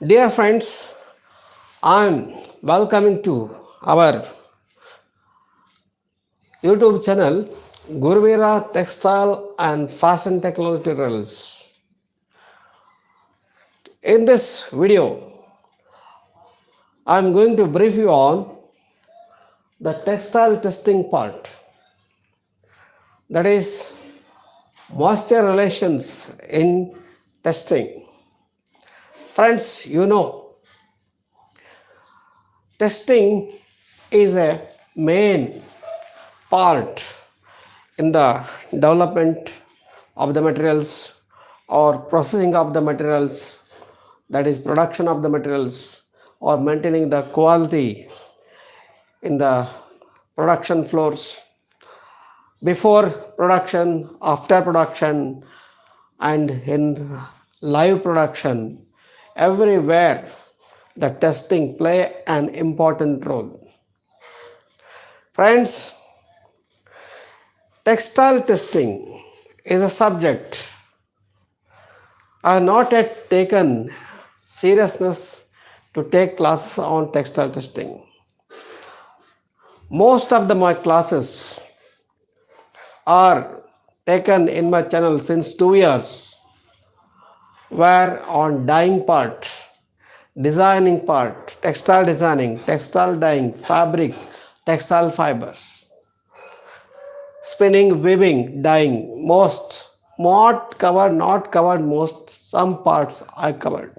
Dear friends, I am welcoming to our YouTube channel Guruvira Textile and Fashion Technology Tutorials. In this video, I am going to brief you on the textile testing part, that is moisture relations in testing. Friends, you know, testing is a main part in the development of the materials or processing of the materials, that is production of the materials, or maintaining the quality in the production floors, before production, after production, and in live production. Everywhere the testing play an important role. Friends, textile testing is a subject I have not yet taken seriousness to take classes on textile testing. Most of my classes are taken in my channel since 2 years, were on dyeing part, designing part, textile designing, textile dyeing, fabric, textile fibers, spinning, weaving, dyeing, most, not covered most, some parts I covered.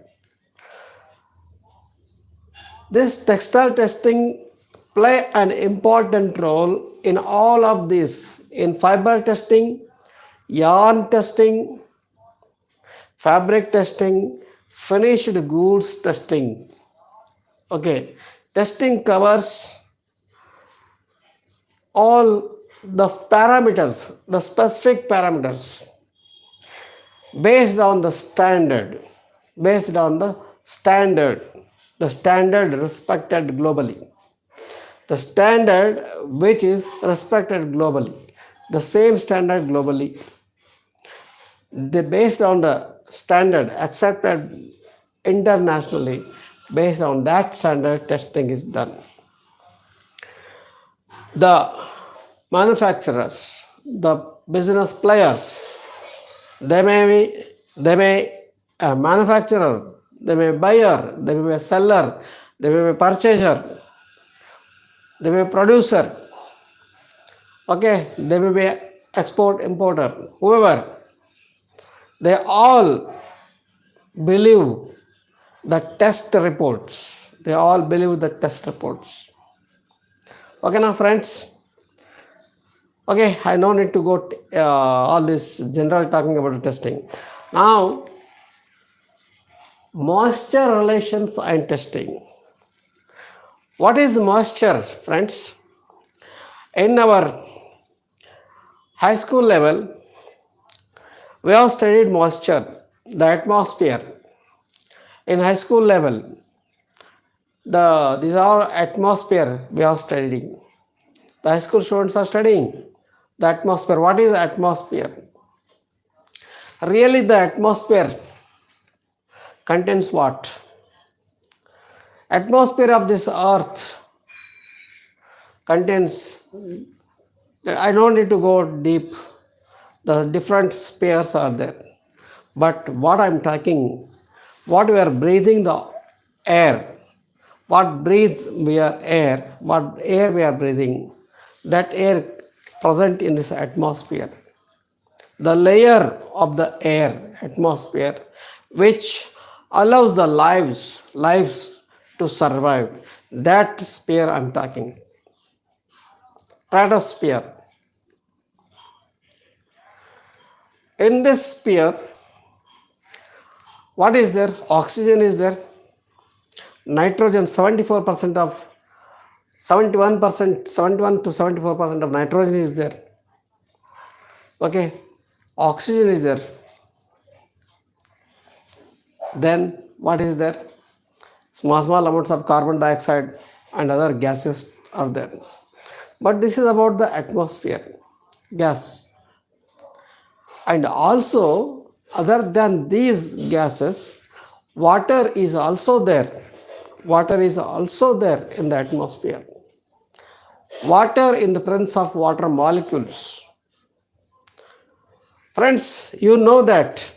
This textile testing play an important role in all of this, in fiber testing, yarn testing, fabric testing, finished goods testing. Okay, testing covers all the parameters, the specific parameters based on the standard, the standard respected globally, the standard which is respected globally, the same standard globally, based on the standard accepted internationally, based on that standard testing is done. The manufacturers, the business players, they may a manufacturer, they may be a buyer, they may be a seller, they may be a purchaser, they may be a producer, okay, they may be an export importer, whoever, they all believe the test reports. Okay, now friends. Okay, I no need to go all this general talking about testing. Now, moisture relations and testing. What is moisture, friends? In our high school level, we have studied moisture, the atmosphere. In high school level, these are atmosphere we are studying. The high school students are studying the atmosphere. What is atmosphere? Really, the atmosphere contains what? Atmosphere of this earth contains, I don't need to go deep, the different spheres are there. But what I'm talking, what we are breathing, the air, what breathes we are air, what air we are breathing, that air present in this atmosphere, the layer of the air, atmosphere, which allows the lives to survive, that sphere I'm talking, stratosphere. In this sphere, what is there? Oxygen is there, nitrogen, 74% of 71 to 74% of nitrogen is there. Okay, oxygen is there. Then what is there? Small amounts of carbon dioxide and other gases are there. But this is about the atmosphere, gas. And also, other than these gases, Water is also there. Water is also there in the atmosphere. Water in the presence of water molecules. Friends, you know that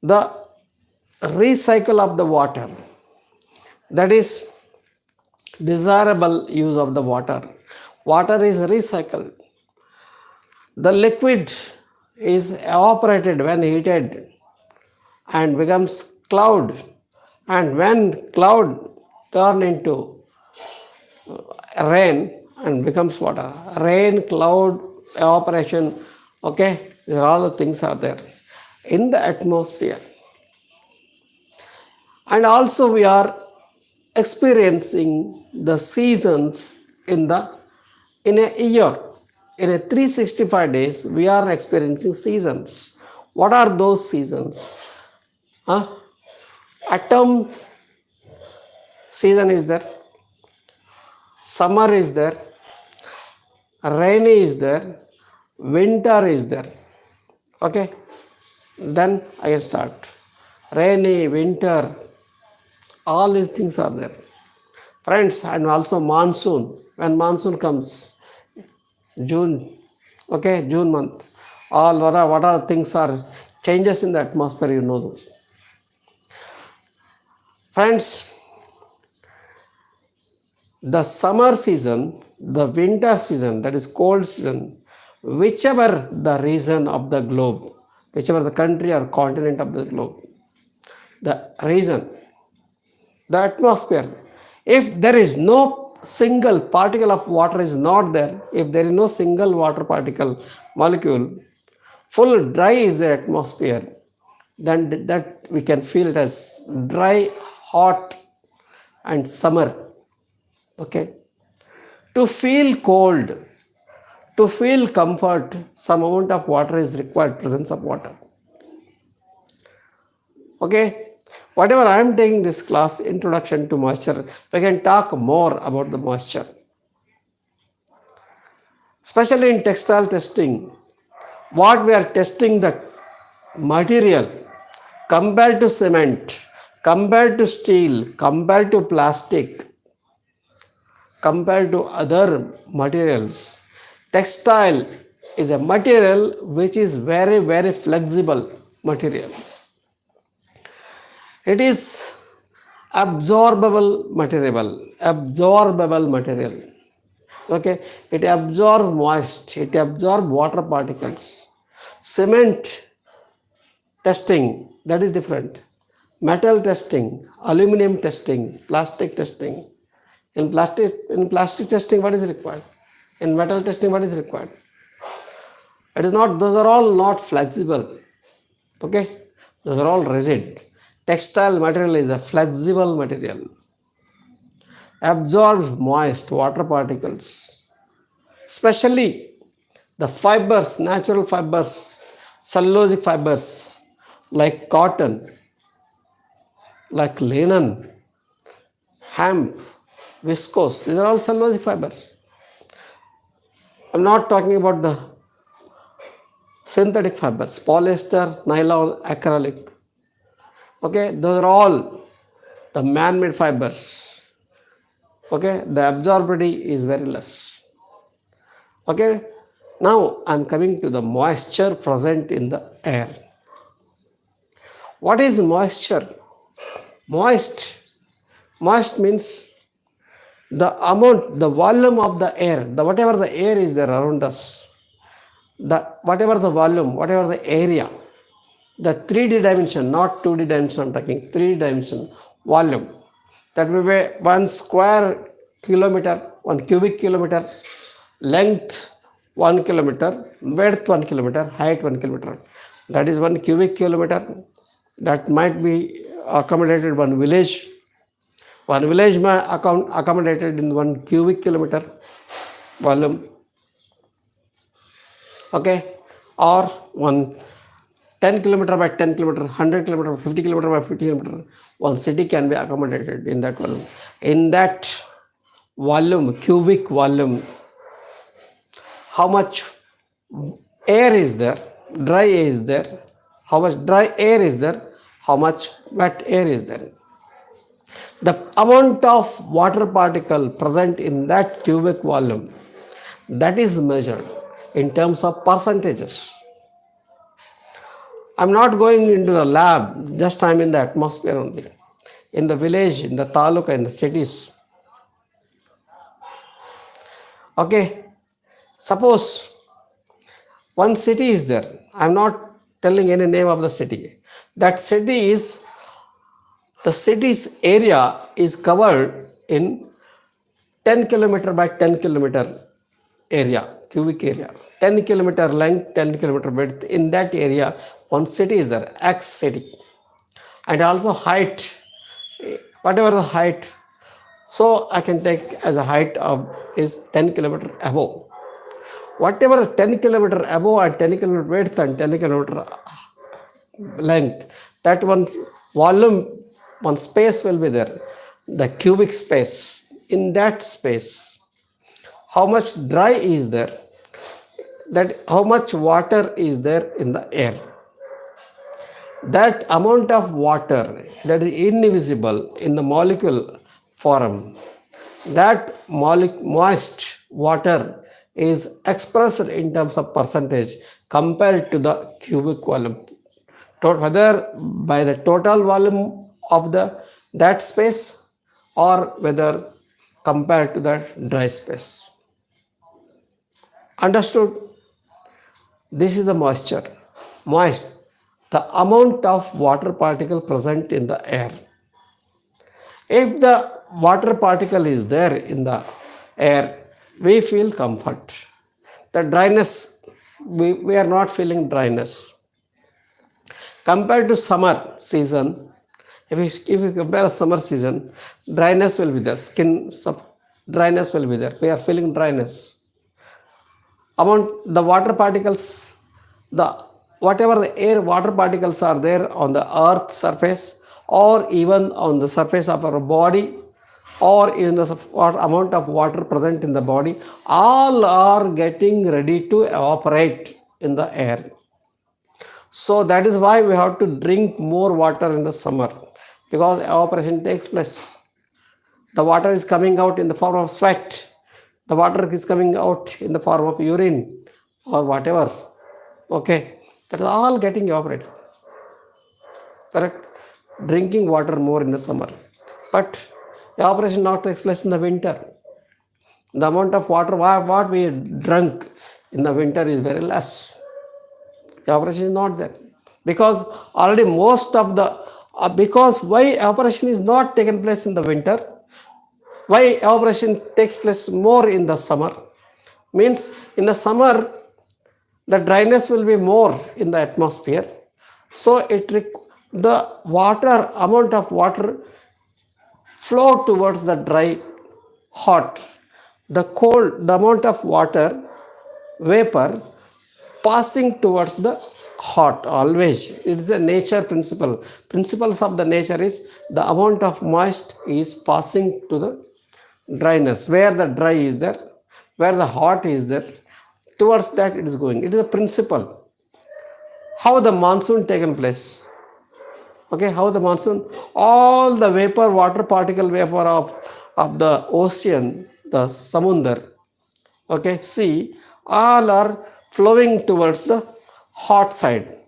the recycle of the water, that is desirable use of the water. Water is recycled. The liquid is evaporated when heated and becomes cloud, and when cloud turn into rain and becomes water. Rain, cloud, evaporation, okay, these are all the things are there in the atmosphere. And also we are experiencing the seasons in a year. In a 365 days, we are experiencing seasons. What are those seasons? Autumn season is there, summer is there, rainy is there, winter is there. Okay, then I start. Rainy, winter, all these things are there. Friends, and also monsoon. When monsoon comes, June, okay, June month, all what are things are changes in the atmosphere, you know those. Friends, the summer season, the winter season, that is cold season, whichever the region of the globe, whichever the country or continent of the globe, the region, the atmosphere, if there is no single particle of water is not there, if there is no single water particle molecule, full dry is the atmosphere, then that we can feel it as dry, hot and summer. Okay, to feel cold, to feel comfort, some amount of water is required, presence of water. Okay, whatever I am taking this class, introduction to moisture, we can talk more about the moisture. Especially in textile testing, what we are testing the material compared to cement, compared to steel, compared to plastic, compared to other materials. Textile is a material which is very, very flexible material. It is absorbable material, okay, it absorbs moist, it absorbs water particles. Cement testing, that is different. Metal testing, aluminum testing, plastic testing. In plastic testing, what is required? In metal testing, what is required? It is not, those are all not flexible. Okay, those are all rigid. Textile material is a flexible material, absorbs moist water particles, especially the fibers, natural fibers, cellulosic fibers like cotton, like linen, hemp, viscose, these are all cellulosic fibers. I'm not talking about the synthetic fibers, polyester, nylon, acrylic. Okay, those are all the man-made fibers. Okay, the absorbability is very less. Okay, now I'm coming to the moisture present in the air. What is moisture? Moist means the amount, the volume of the air, whatever the air is there around us, whatever the volume, whatever the area, the 3D dimension, not 2D dimension, I'm talking 3D dimension volume. That will be 1 square kilometer, 1 cubic kilometer, length 1 kilometer, width 1 kilometer, height 1 kilometer. That is 1 cubic kilometer. That might be accommodated one village. One village may accommodated in 1 cubic kilometer volume. Okay, or one 10 kilometer by 10 kilometer, 100 kilometer, 50 kilometer by 50 kilometer, one city can be accommodated in that volume. In that volume, cubic volume, how much air is there, dry air is there, how much dry air is there, how much wet air is there. The amount of water particle present in that cubic volume, that is measured in terms of percentages. I'm not going into the lab, just I'm in the atmosphere only. In the village, in the taluka, in the cities. Okay, suppose one city is there. I'm not telling any name of the city. That city is, the city's area is covered in 10 kilometer by 10 kilometer area, cubic area. 10 kilometer length, 10 kilometer width. In that area, one city is there, X city. And also height, whatever the height. So I can take as a height of is 10 kilometer above. Whatever 10 kilometer above and 10 kilometer width and 10 kilometer length, that one volume, one space will be there, the cubic space. In that space, how much dry is there, that how much water is there in the air. That amount of water that is invisible in the molecule form, that moist water is expressed in terms of percentage compared to the cubic volume, whether by the total volume of that space or whether compared to the dry space. Understood? This is the moisture. Moist, the amount of water particle present in the air. If the water particle is there in the air, we feel comfort. The dryness, we are not feeling dryness. Compared to summer season, if you compare a summer season, dryness will be there, skin dryness will be there. We are feeling dryness. Amount the water particles, whatever the air water particles are there on the earth surface or even on the surface of our body or in the amount of water present in the body, all are getting ready to evaporate in the air. So that is why we have to drink more water in the summer, because evaporation takes place. The water is coming out in the form of sweat. The water is coming out in the form of urine or whatever. Okay, that is all getting evaporated. Correct? Drinking water more in the summer. But evaporation not takes place in the winter. The amount of water what we drunk in the winter is very less. Evaporation is not there. Because already most of the, because why evaporation is not taken place in the winter, why evaporation takes place more in the summer, means in the summer the dryness will be more in the atmosphere. So the water, amount of water flow towards the dry, hot. The cold, the amount of water, vapor passing towards the hot always. It is a nature principle. Principles of the nature is the amount of moist is passing to the dryness. Where the dry is there, where the hot is there, towards that it is going. It is a principle. How the monsoon taken place? Okay, how the monsoon, all the vapor, water particle vapor of the ocean, the samundar, okay, sea, all are flowing towards the hot side,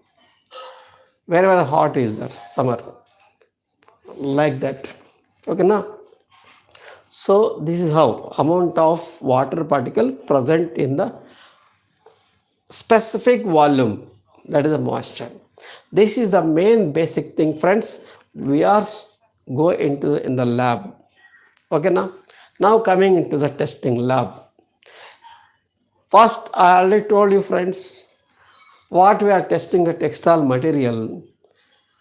wherever the hot is there, summer, like that. Okay, now, so this is how amount of water particle present in the specific volume, that is the moisture. This is the main basic thing, friends. We are go into in the lab. Okay, now coming into the testing lab. First, I already told you, friends, what we are testing, the textile material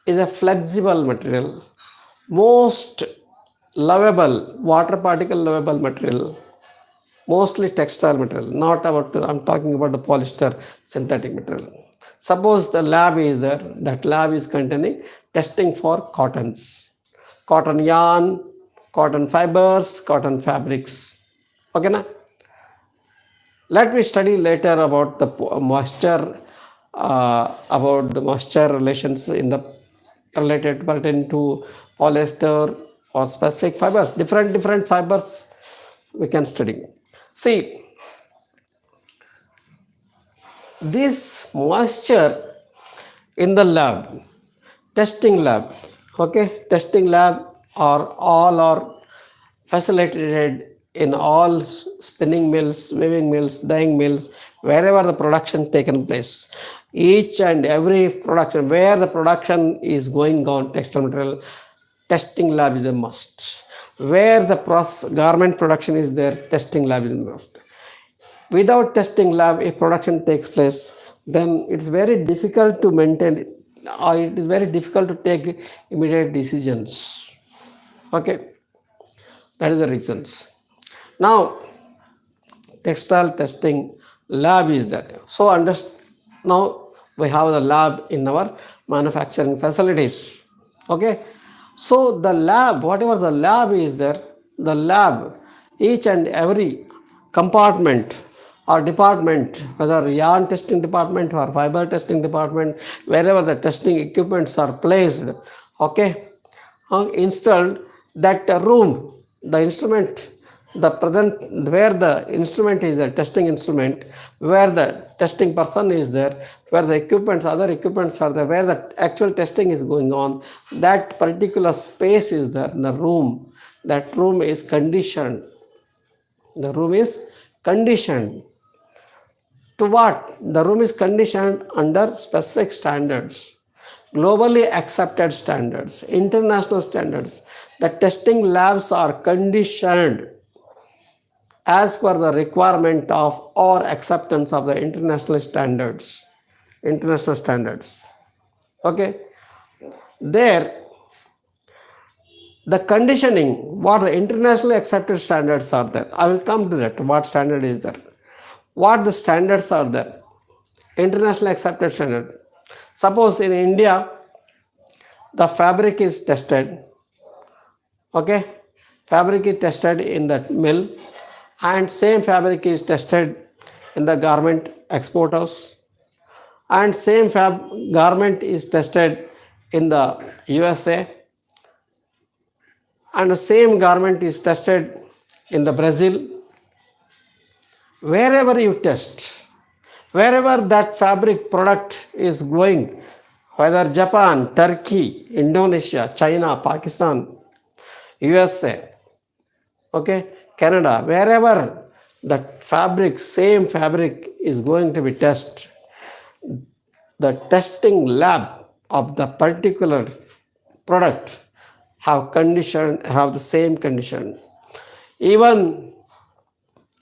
is a flexible material, most lovable, water particle lovable material, mostly textile material, not about, I'm talking about the polyester synthetic material. Suppose the lab is there, that lab is containing testing for cottons, cotton yarn, cotton fibers, cotton fabrics. Okay, na? Let me study later about the moisture, about the moisture relations in the related pertaining to polyester or specific fibers, different fibers we can study. See, this moisture in the lab, testing lab, okay, testing lab are facilitated in all spinning mills, weaving mills, dyeing mills, wherever the production taken place. Each and every production, where the production is going on, textile material, testing lab is a must. Where the garment production is there, testing lab is a must. Without testing lab, if production takes place, then it's very difficult to maintain it, or it is very difficult to take immediate decisions. Okay, that is the reasons. Now, textile testing lab is there. So now we have the lab in our manufacturing facilities. Okay, so the lab, whatever the lab is there, the lab, each and every compartment or department, whether yarn testing department or fiber testing department, wherever the testing equipments are placed, okay, installed, that room, the instrument, the present, where the instrument is the testing instrument, where the testing person is there, where the equipments, other equipments are there, where the actual testing is going on, that particular space is there, the room, that room is conditioned. The room is conditioned. To what? The room is conditioned under specific standards, globally accepted standards, international standards. The testing labs are conditioned as per the requirement of or acceptance of the international standards. International standards. Okay. There, the conditioning, what the internationally accepted standards are there. I will come to that. What standard is there? What the standards are there? Internationally accepted standard. Suppose in India, the fabric is tested. Okay. Fabric is tested in that mill, and same fabric is tested in the garment export house, and same garment is tested in the USA, and the same garment is tested in the Brazil. Wherever you test, wherever that fabric product is going, whether Japan, Turkey, Indonesia, China, Pakistan, USA, okay, Canada, wherever that fabric, same fabric is going to be tested, the testing lab of the particular product have the same condition. Even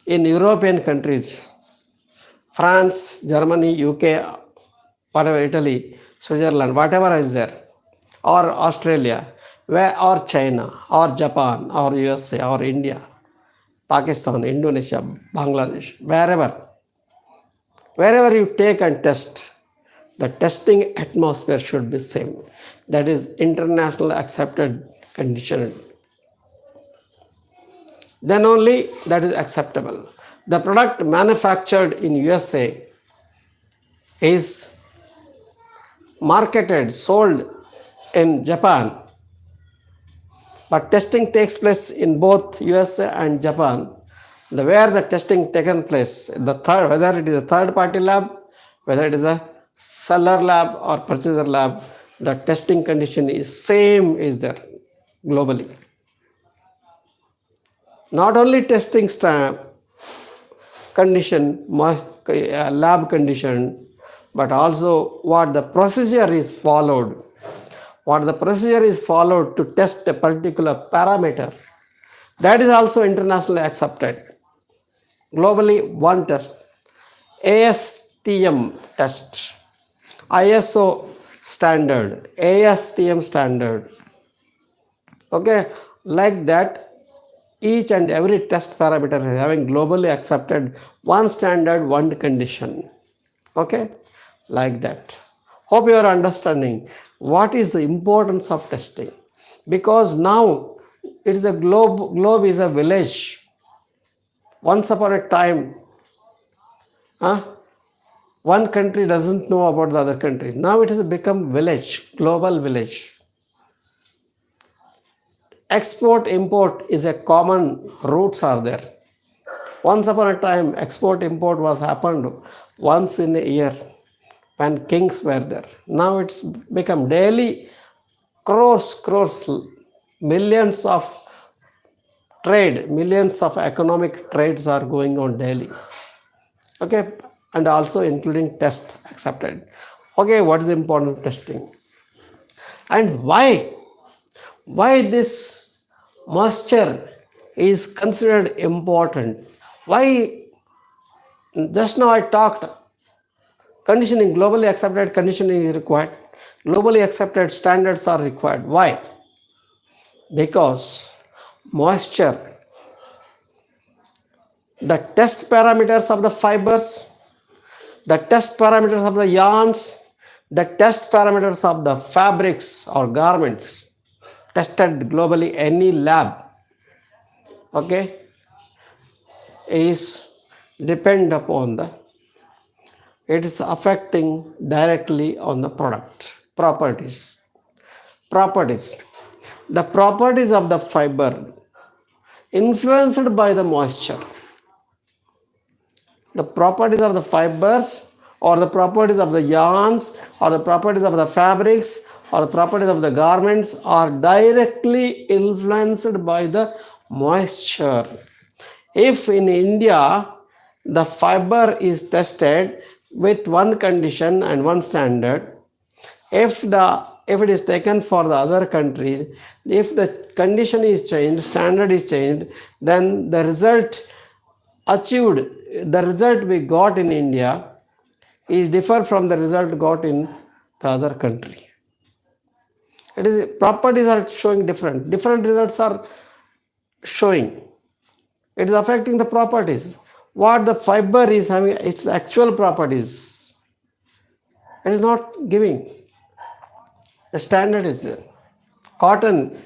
in European countries, France, Germany, UK, whatever, Italy, Switzerland, whatever is there, or Australia, or China, or Japan, or USA, or India, Pakistan, Indonesia, Bangladesh, wherever you take and test, the testing atmosphere should be same. That is international accepted condition. Then only that is acceptable. The product manufactured in USA is marketed, sold in Japan, but testing takes place in both USA and Japan. Where the testing taken place, whether it is a third party lab, whether it is a seller lab or purchaser lab, the testing condition is same is there globally. Not only testing condition, lab condition, but also what the procedure is followed. What the procedure is followed to test a particular parameter, that is also internationally accepted. Globally, one test, ASTM test, ISO standard, ASTM standard. Okay, like that, each and every test parameter is having globally accepted one standard, one condition. Okay, like that. Hope you are understanding what is the importance of testing, because now it is a globe is a village. Once upon a time, one country doesn't know about the other country. Now it has become village, global village. export import is a common roots are there. Once upon a time, export import was happened once in a year when kings were there. Now it's become daily crores, millions of trade, millions of economic trades are going on daily. Okay, and also including test accepted. Okay, what is important testing? And why this moisture is considered important? Why? Just now I talked conditioning, globally accepted conditioning is required. Globally accepted standards are required. Why? Because moisture, the test parameters of the fibers, the test parameters of the yarns, the test parameters of the fabrics or garments tested globally any lab, okay, is depend upon the, it is affecting directly on the product properties. The properties of the fiber influenced by the moisture. The properties of the fibers or the properties of the yarns or the properties of the fabrics or the properties of the garments are directly influenced by the moisture. If in India the fiber is tested with one condition and one standard, if it is taken for the other countries, if the condition is changed, standard is changed, then the result achieved, the result we got in India is differ from the result got in the other country. It is properties are showing different results are showing. It is affecting the properties. What the fiber is having, its actual properties, it is not giving. The standard is there. Cotton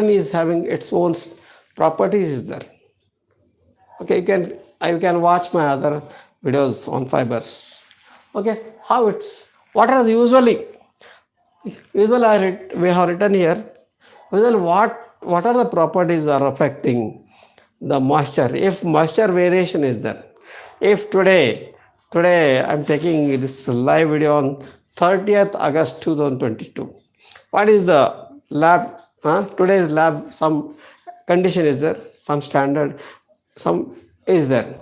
is having its own properties is there. Okay, you can watch my other videos on fibers. Okay, how it's, what are the usually we have written here. Usually what are the properties are affecting the moisture? If moisture variation is there, if today I'm taking this live video on 30th August 2022. What is the lab? Today's lab, some condition is there, some standard, some is there.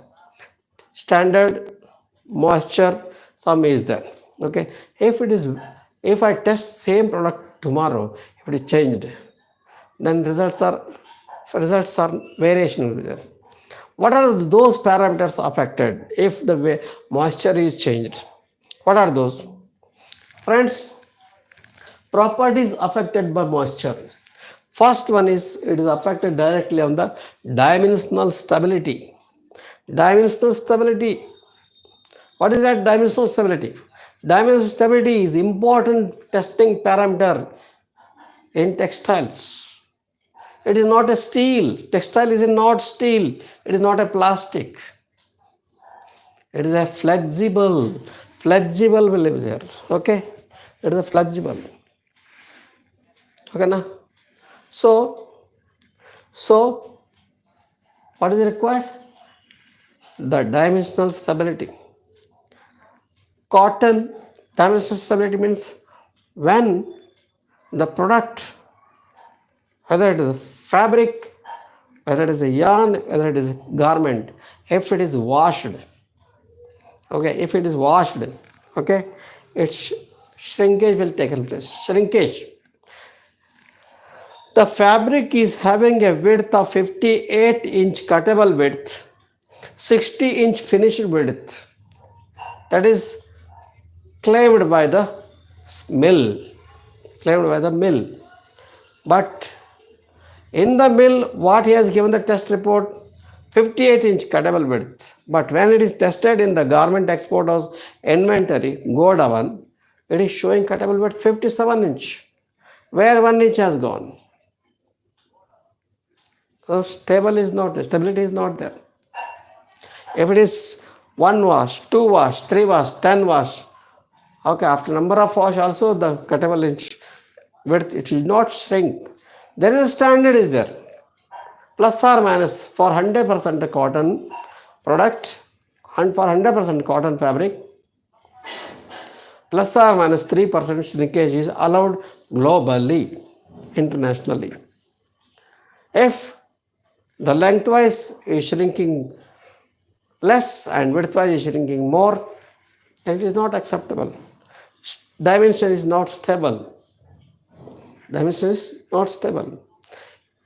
Standard, moisture, some is there. Okay. If I test same product tomorrow, if it is changed, then results are variation will be there. What are those parameters affected if the moisture is changed? What are those? Friends, properties affected by moisture. First one is, it is affected directly on the dimensional stability. Dimensional stability. What is that dimensional stability? Dimensional stability is important testing parameter in textiles. It is not a steel. Textile is not steel. It is not a plastic. It is a flexible will be there. Okay. It is a flexible. Okay, na? So what is required? The dimensional stability. Cotton dimensional stability means when the product, whether it is a fabric, whether it is a yarn, whether it is a garment, if it is washed, okay, if it is washed, okay, its shrinkage will take place. Shrinkage. The fabric is having a width of 58-inch cuttable width, 60-inch finished width. That is claimed by the mill. But in the mill, what he has given the test report, 58-inch cuttable width. But when it is tested in the garment exporter's inventory, Godown, it is showing cuttable width 57-inch. Where 1 inch has gone? So stability is not there. If it is 1 wash, 2 wash, 3 wash, 10 wash, okay, after number of wash also the cuttable inch width, it will not shrink. There is a standard is there, plus or minus for 100% cotton product and for 100% cotton fabric, plus or minus 3% shrinkage is allowed globally, internationally. If the lengthwise is shrinking less and widthwise is shrinking more, then it is not acceptable. Dimension is not stable. Dimension is not stable.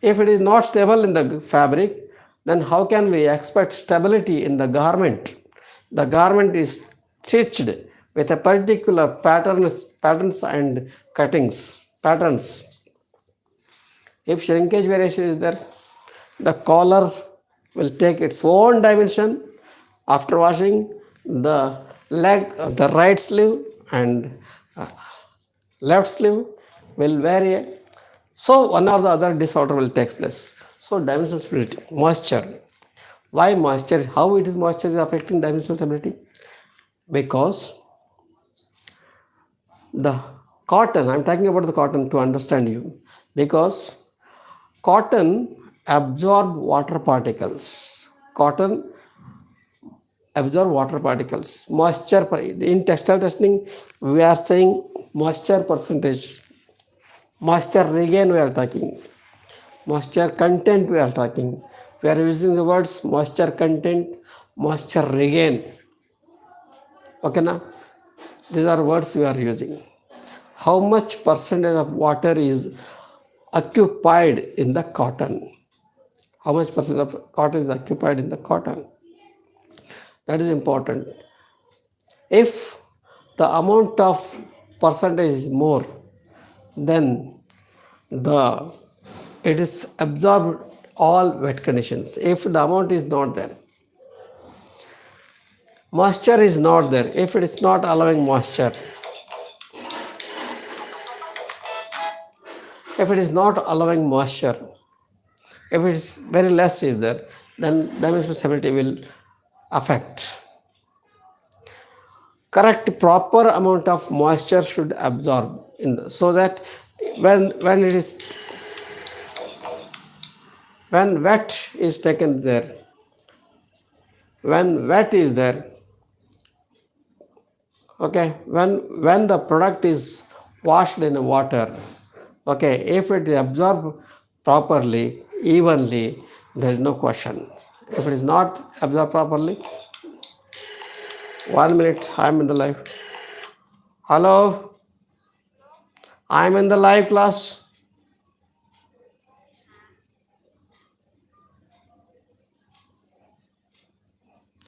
If it is not stable in the fabric, then how can we expect stability in the garment? The garment is stitched with a particular patterns and cuttings, patterns. If shrinkage variation is there, the collar will take its own dimension. After washing, the leg, the right sleeve and left sleeve will vary. So one or the other disorder will take place. So dimensional stability, moisture. Why moisture? How it is moisture is affecting dimensional stability? Because the cotton, I am talking about the cotton to understand you, because cotton absorb water particles. Cotton absorb water particles. Moisture, in textile testing, we are saying moisture percentage. Moisture regain we are talking. Moisture content we are talking. We are using the words moisture content, moisture regain. Okay, now these are words we are using. How much percentage of water is occupied in the cotton? How much percent of cotton is occupied in the cotton? That is important. If the amount of percentage is more, then it is absorbed all wet conditions. If the amount is not there, moisture is not there. If it is not allowing moisture, if it is not allowing moisture, if it is very less is there, then dimensional stability will affect. Correct proper amount of moisture should absorb so that when wet is taken there, when wet is there, okay, when the product is washed in water, okay, if it is absorbed properly, evenly, there is no question. If it is not absorbed properly, 1 minute, I am in the live. Hello, I am in the live class.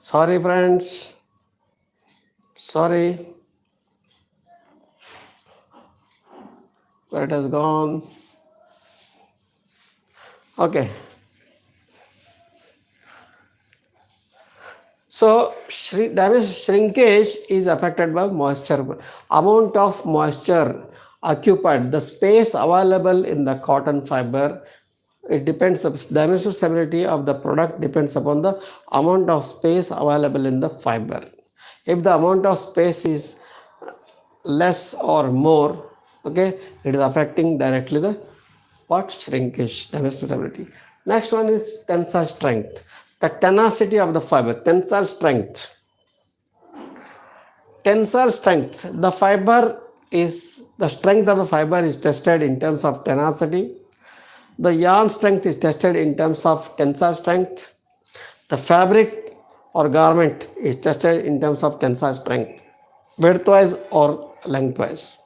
Sorry friends, sorry, where it has gone. Okay. So shrinkage is affected by moisture. Amount of moisture occupied, the space available in the cotton fiber, it depends, dimensional stability of the product depends upon the amount of space available in the fiber. If the amount of space is less or more, okay, it is affecting directly the shrinkage, dimensional stability. Next one is tensile strength. The tenacity of the fiber, tensile strength. Tensile strength, the strength of the fiber is tested in terms of tenacity. The yarn strength is tested in terms of tensile strength. The fabric or garment is tested in terms of tensile strength, widthwise or lengthwise.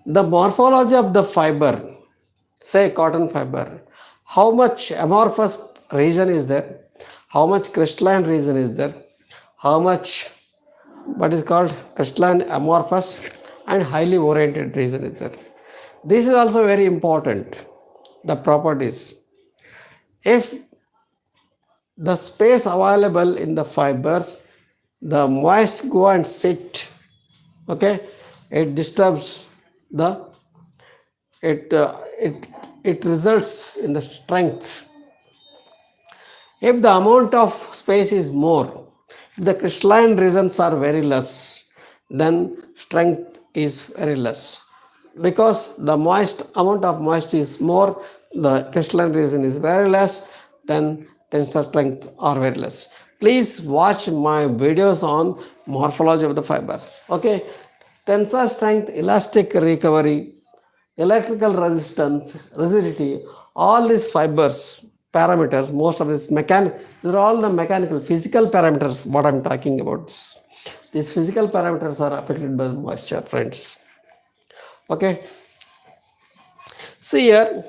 The morphology of the fiber, say cotton fiber, how much amorphous region is there, how much crystalline region is there, how much what is called crystalline, amorphous and highly oriented region is there. This is also very important, the properties. If the space available in the fibers, the moist go and sit, okay, it disturbs it results in the strength. If the amount of space is more, if the crystalline regions are very less, then strength is very less. because the amount of moisture is more, the crystalline region is very less, then tensile strength are very less. Please watch my videos on morphology of the fibers. Okay, tensile strength, elastic recovery, electrical resistance, rigidity, all these fibers parameters, most of these these are all the mechanical, physical parameters. What I'm talking about, these physical parameters are affected by moisture, friends. Okay. See here,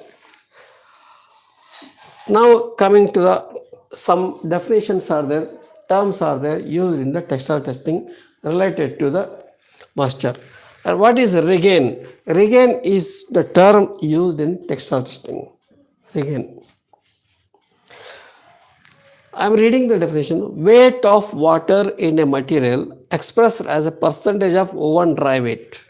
now coming to the some definitions are there, terms are there used in the textile testing related to the moisture. And what is regain? Regain is the term used in textile testing. Regain. I am reading the definition. Weight of water in a material expressed as a percentage of woven dry weight.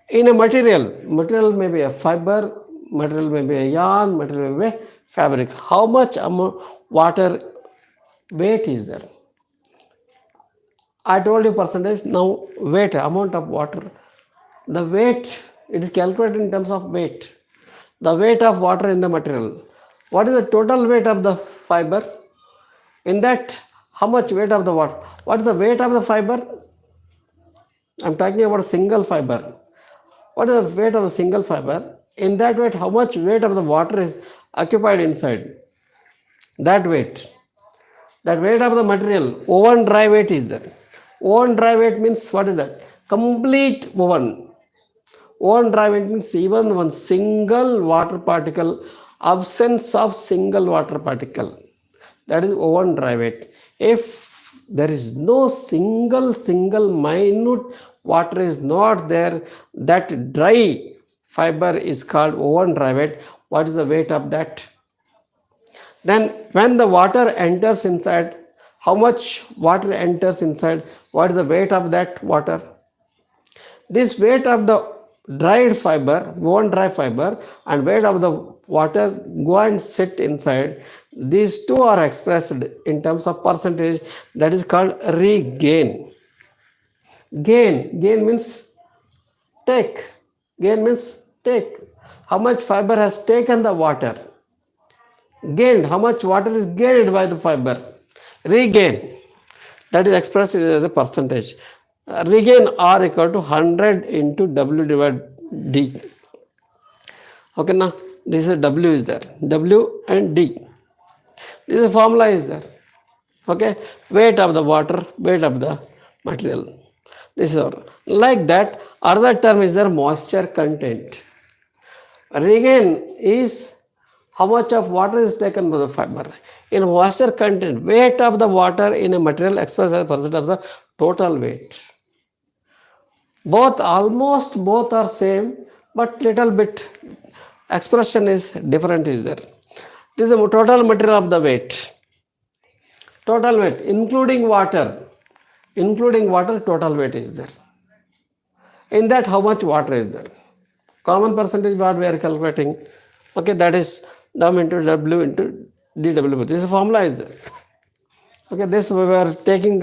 In a material may be a fiber, material may be a yarn, material may be a fabric. How much water weight is there? I told you percentage, now weight, amount of water. The weight, it is calculated in terms of weight. The weight of water in the material. What is the total weight of the fiber? In that, how much weight of the water? What is the weight of the fiber? I am talking about a single fiber. What is the weight of a single fiber? In that weight, how much weight of the water is occupied inside? That weight of the material, woven dry weight is there. Woven dry weight means what is that? Complete woven. Woven dry weight means even one single water particle, absence of single water particle. That is woven dry weight. If there is no single minute water is not there, that dry fiber is called woven dry weight. What is the weight of that? Then when the water enters inside, how much water enters inside? What is the weight of that water? This weight of the dried fiber, woven dry fiber, and weight of the water go and sit inside. These two are expressed in terms of percentage. That is called regain. Gain means take. Gain means take. How much fiber has taken the water? Gained. How much water is gained by the fiber? Regain. That is expressed as a percentage. Regain R equal to 100 into W divided D. Okay, now this is W is there. W and D. This is formula is there. Okay, weight of the water, weight of the material. This is all. Like that, other term is there, moisture content. Regain is how much of water is taken by the fiber. In moisture content, weight of the water in a material expressed as a percent of the total weight. Almost both are same, but little bit expression is different is there. This is the total material of the weight. Total weight, including water, total weight is there. In that, how much water is there? Common percentage what we are calculating. Okay, that is W into W into dW. This formula is there. Okay, this we were taking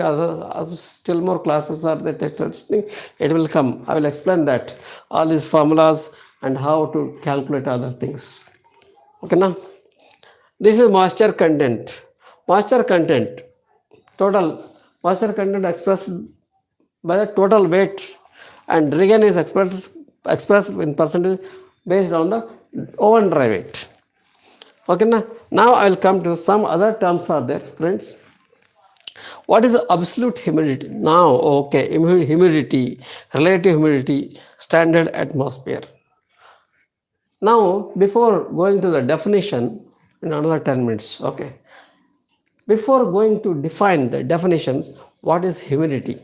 still more classes are the textile testing. It will come. I will explain that. All these formulas and how to calculate other things. Okay, now this is moisture content. Moisture content, total moisture content expressed by the total weight, and regain is expressed in percentage based on the woven dry weight. Okay, now I will come to some other terms are there, friends. What is absolute humidity? Now, okay, humidity, relative humidity, standard atmosphere. Now, before going to the definition, in another 10 minutes, okay. Before going to define the definitions, what is humidity?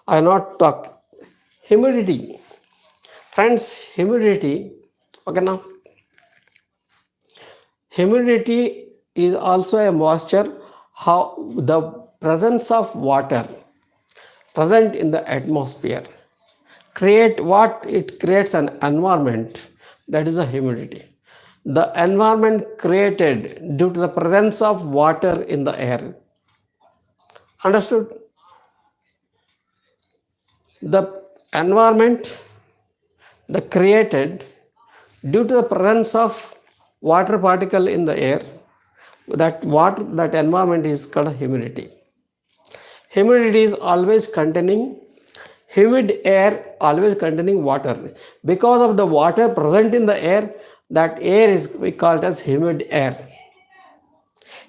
I will not talk. Humidity. Friends, humidity, okay now. Humidity is also a moisture, how the presence of water present in the atmosphere creates an environment, that is a humidity. The environment created due to the presence of water in the air. Understood? The environment the created due to the presence of water particle in the air. That environment is called humidity. Humidity is always containing humid air, always containing water. Because of the water present in the air, that air is we call it as humid air.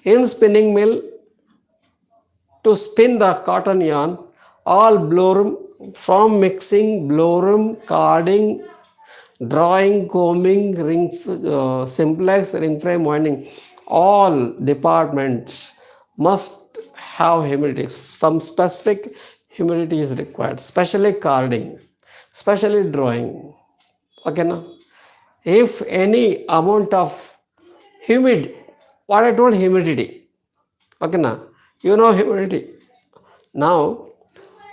In spinning mill, to spin the cotton yarn, all blowroom, from mixing, blowroom, carding, drawing, combing, simplex, ring frame, winding, all departments must have humidity. Some specific humidity is required, especially carding, especially drawing. Okay, now, if any amount of humid, what I told humidity, okay, now, you know humidity. Now,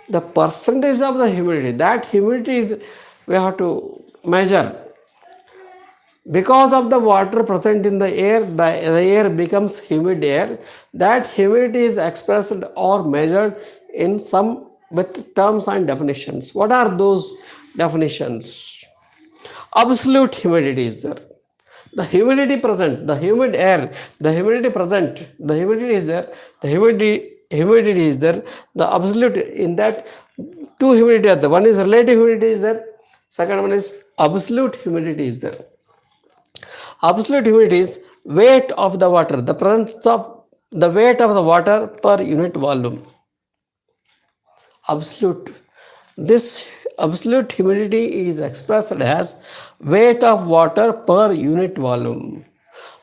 the percentage of the humidity, that humidity is, we have to measure. Because of the water present in the air, the air becomes humid air. That humidity is expressed or measured in some with terms and definitions. What are those definitions? Absolute humidity is there. The humidity present, the humid air, the humidity present, the humidity is there, the humidity is there, the absolute, in that two humidity are there. One is relative humidity is there, second one is absolute humidity is there. Absolute humidity is weight of the water, the presence of the weight of the water per unit volume. This absolute humidity is expressed as weight of water per unit volume.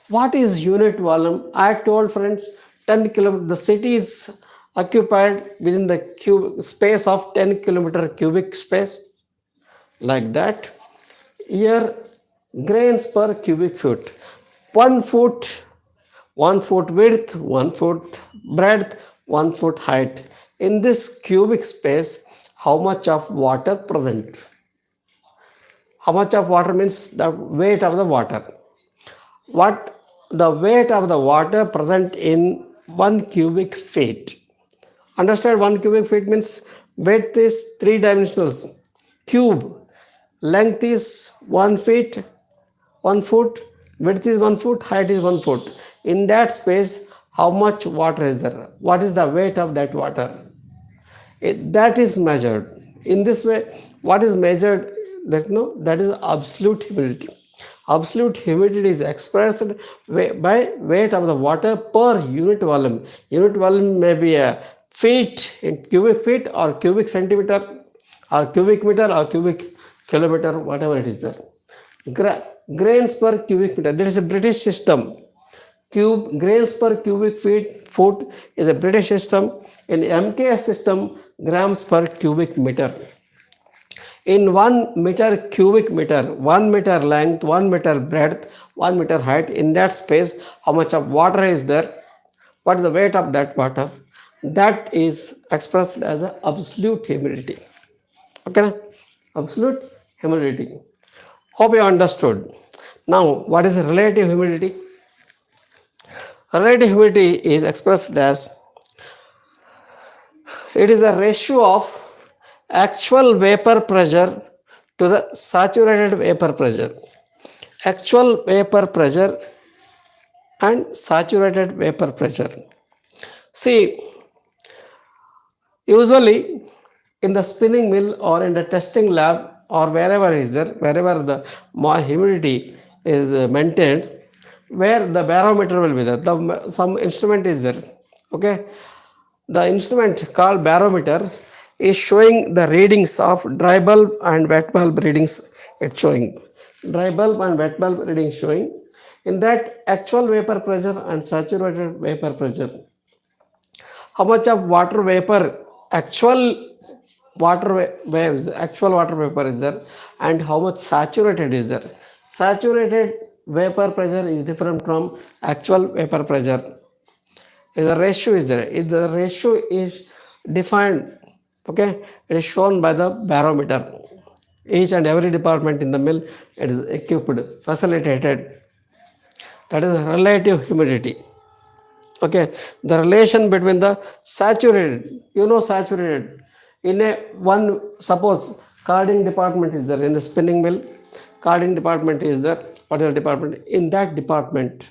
What is unit volume? I told friends, 10 kilometers. The city is occupied within the space of 10 kilometer cubic space. Like that. Here, grains per cubic foot. 1 foot, 1 foot width, 1 foot breadth, 1 foot height. In this cubic space, how much of water present? How much of water means the weight of the water. What the weight of the water present in 1 cubic feet. Understand, 1 cubic feet means width is 3 dimensionals. Cube. Length is 1 feet, 1 foot, width is 1 foot, height is 1 foot. In that space, how much water is there? What is the weight of that water? That is measured. In this way, what is measured? That is absolute humidity. Absolute humidity is expressed by weight of the water per unit volume. Unit volume may be a feet in cubic feet or cubic centimeter or cubic meter or cubic kilometer, whatever it is there. Grains per cubic meter. There is a British system. Grains per cubic foot is a British system. In MKS system, grams per cubic meter. In 1 meter cubic meter, 1 meter length, 1 meter breadth, 1 meter height, in that space, how much of water is there? What is the weight of that water? That is expressed as an absolute humidity. Okay? Absolute humidity. Hope you understood. Now, what is relative humidity? Relative humidity is expressed as, it is a ratio of actual vapor pressure to the saturated vapor pressure. Actual vapor pressure and saturated vapor pressure. See, usually in the spinning mill or in the testing lab or wherever is there, wherever the humidity is maintained, where the barometer will be there, some instrument is there. Okay, the instrument called barometer is showing the readings of dry bulb and wet bulb readings. It's showing dry bulb and wet bulb readings showing. In that, actual vapor pressure and saturated vapor pressure. How much of water vapor, actual water vapor is there, and how much saturated is there. Saturated vapor pressure is different from actual vapor pressure. The ratio is there. If the ratio is defined, okay, it is shown by the barometer. Each and every department in the mill, it is equipped, facilitated. That is relative humidity. Okay, the relation between the saturated, saturated. Suppose carding department is there in the spinning mill. carding department is there. What is the department? In that department,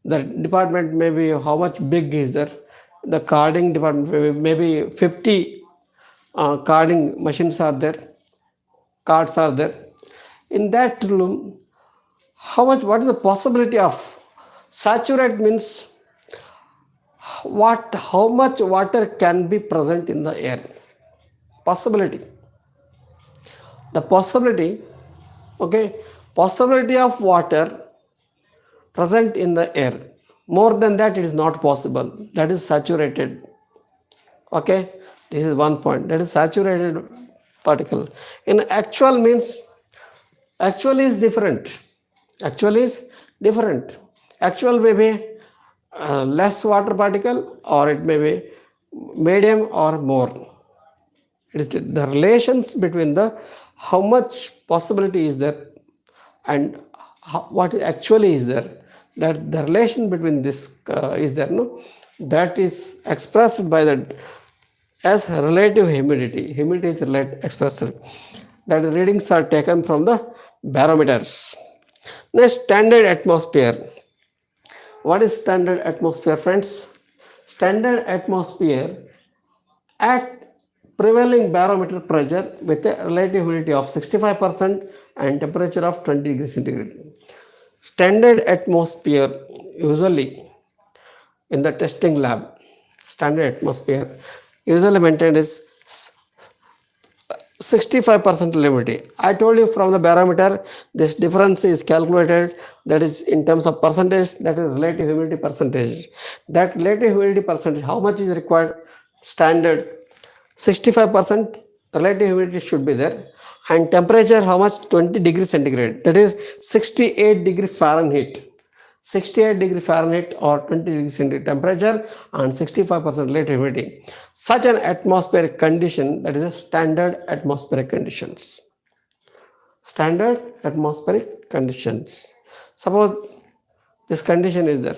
the department may be how much big is there? The carding department maybe 50 carding machines are there, cards are there. In that room, what is the possibility of saturate means how much water can be present in the air? Possibility. The possibility, okay, possibility of water present in the air. More than that, it is not possible. That is saturated. Okay, this is one point. That is saturated particle. In actual means, actual is different. Actual is different. Actual may be less water particle, or it may be medium or more. It is the relations between the how much possibility is there and what actually is there. That the relation between this is there, no? That is expressed by the as relative humidity. Humidity is expressed. That readings are taken from the barometers. Next, standard atmosphere. What is standard atmosphere, friends? Standard atmosphere at prevailing barometer pressure with a relative humidity of 65% and temperature of 20 degrees centigrade. Standard atmosphere usually in the testing lab, standard atmosphere usually maintained is 65% humidity. I told you from the barometer, this difference is calculated, that is in terms of percentage, that is relative humidity percentage. That relative humidity percentage, how much is required? Standard 65% relative humidity should be there. And temperature, how much? 20 degrees centigrade. That is 68 degree Fahrenheit. 68 degree Fahrenheit or 20 degrees centigrade temperature and 65% relative humidity. Such an atmospheric condition, that is a standard atmospheric conditions. Standard atmospheric conditions. Suppose this condition is there.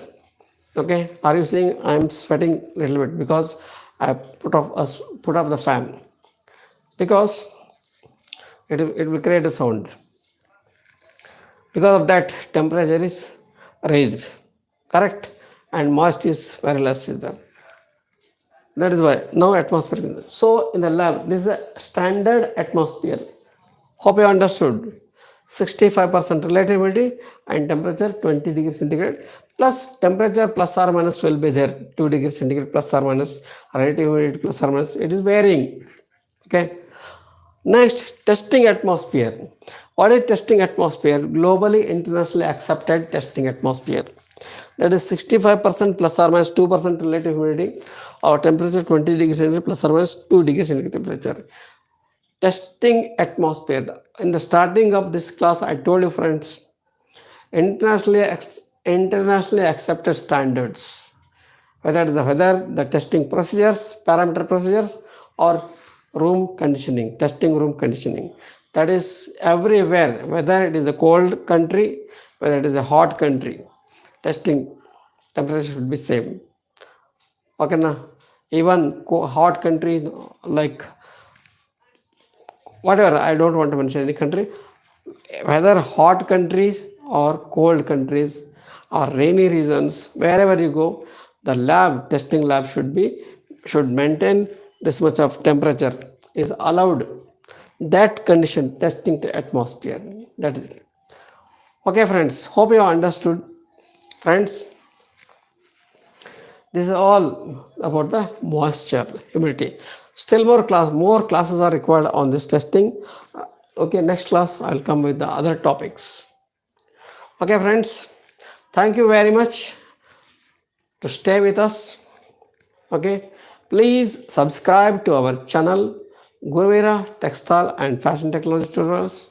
Okay, are you seeing I am sweating a little bit because I put off the fan, because it will create a sound. Because of that, temperature is raised, correct, and moisture is very less is there. That is why now atmosphere. So in the lab, this is a standard atmosphere. Hope you understood. 65% relative humidity and temperature 20 degrees centigrade, plus temperature plus or minus will be there, 2 degrees centigrade plus or minus, relative humidity plus or minus, it is varying. Okay. Next, testing atmosphere. What is testing atmosphere? Globally internationally accepted testing atmosphere. That is 65% plus or minus 2% relative humidity or temperature 20 degrees centigrade plus or minus 2 degrees centigrade temperature. Testing atmosphere. In the starting of this class, I told you, friends, internationally accepted standards, whether it is the testing procedures, parameter procedures, or room conditioning, testing room conditioning. That is everywhere, whether it is a cold country, whether it is a hot country, testing temperature should be same. Okay, na? Even hot countries like whatever, I don't want to mention any country, whether hot countries or cold countries or rainy regions, wherever you go, the lab, testing lab should maintain this much of temperature is allowed. That condition, testing the atmosphere, that is it. Okay, friends, hope you understood. Friends, this is all about the moisture, humidity. Still more classes are required on this testing. Okay, next class I will come with the other topics. Okay, friends, thank you very much to stay with us. Okay, please subscribe to our channel Guruvira Textile and Fashion Technology Tutorials.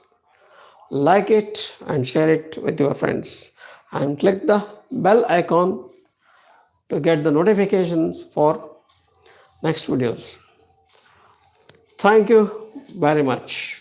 Like it and share it with your friends, and click the bell icon to get the notifications for next videos. Thank you very much.